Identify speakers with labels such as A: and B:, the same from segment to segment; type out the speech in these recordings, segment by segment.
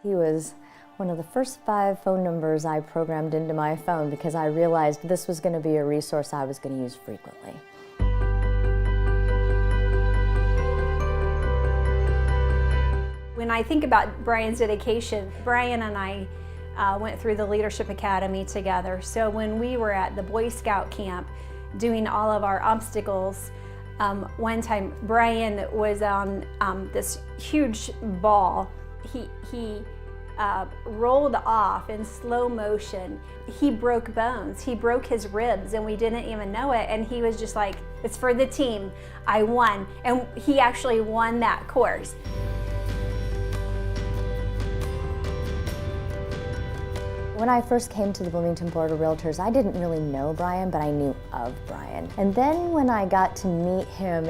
A: He was one of the first 5 phone numbers I programmed into my phone because I realized this was going to be a resource I was going to use frequently.
B: When I think about Brian's dedication, Brian and I went through the Leadership Academy together. So when we were at the Boy Scout camp doing all of our obstacles, one time Brian was on this huge ball. He rolled off in slow motion. He broke bones. He broke his ribs and we didn't even know it. And he was just like, it's for the team. I won. And he actually won that course.
A: When I first came to the Bloomington Board of Realtors, I didn't really know Brian, but I knew of Brian. And then when I got to meet him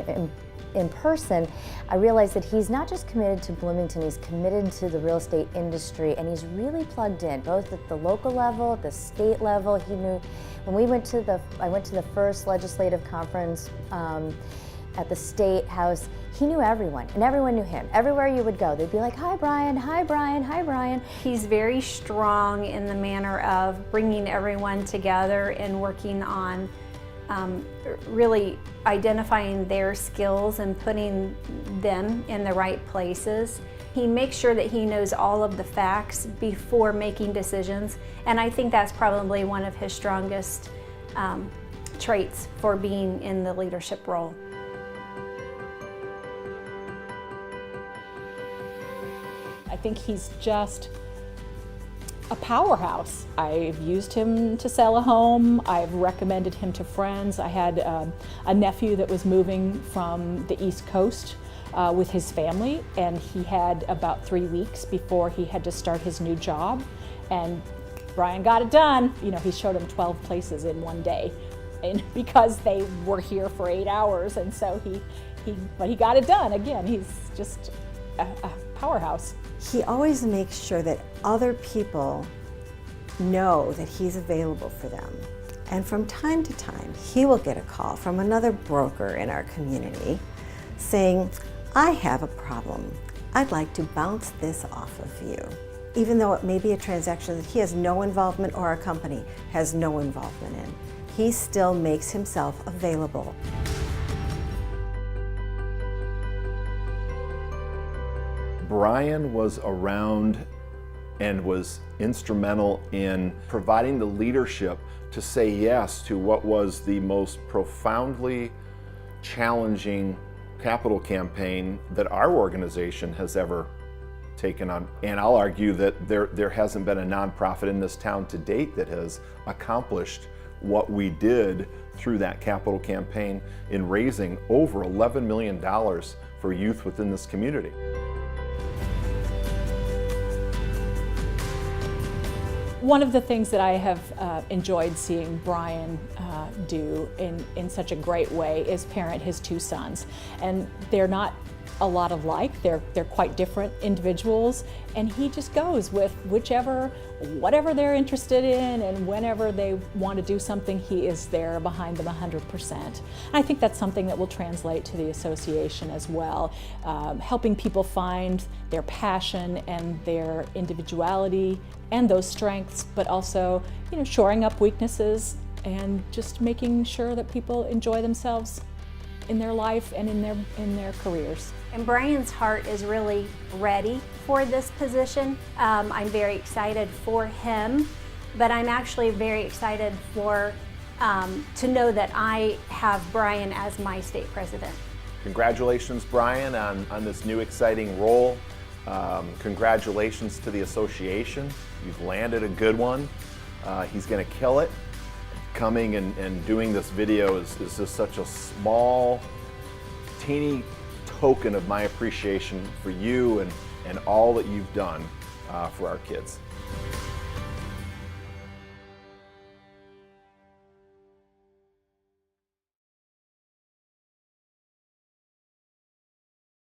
A: in person, I realized that he's not just committed to Bloomington, he's committed to the real estate industry, and he's really plugged in, both at the local level, at the state level. He knew, when we went to I went to the first legislative conference at the State House, he knew everyone, and everyone knew him. Everywhere you would go, they'd be like, hi Brian, hi Brian, hi Brian.
B: He's very strong in the manner of bringing everyone together and working on really identifying their skills and putting them in the right places. He makes sure that he knows all of the facts before making decisions, and I think that's probably one of his strongest traits for being in the leadership role.
C: I think he's just a powerhouse. I've used him to sell a home. I've recommended him to friends. I had a nephew that was moving from the East Coast with his family, and he had about 3 weeks before he had to start his new job. And Brian got it done. You know, he showed him 12 places in one day, and because they were here for 8 hours, and so but he got it done. Again, he's just a powerhouse.
D: He always makes sure that other people know that he's available for them. And from time to time, he will get a call from another broker in our community saying, I have a problem. I'd like to bounce this off of you. Even though it may be a transaction that he has no involvement or our company has no involvement in, he still makes himself available.
E: Brian was around and was instrumental in providing the leadership to say yes to what was the most profoundly challenging capital campaign that our organization has ever taken on. And I'll argue that there hasn't been a nonprofit in this town to date that has accomplished what we did through that capital campaign in raising over $11 million for youth within this community.
C: One of the things that I have enjoyed seeing Brian do in such a great way is parent his 2 sons. And they're not a lot alike, they're quite different individuals, and he just goes with whatever they're interested in, and whenever they want to do something, he is there behind them 100%. And I think that's something that will translate to the association as well, helping people find their passion and their individuality and those strengths, but also, you know, shoring up weaknesses and just making sure that people enjoy themselves in their life and in their careers.
B: And Brian's heart is really ready for this position. I'm very excited for him, but I'm actually very excited to know that I have Brian as my state president.
E: Congratulations, Brian, on this new exciting role. Congratulations to the association. You've landed a good one. He's going to kill it. Coming and doing this video is just such a small, teeny token of my appreciation for you and all that you've done for our kids.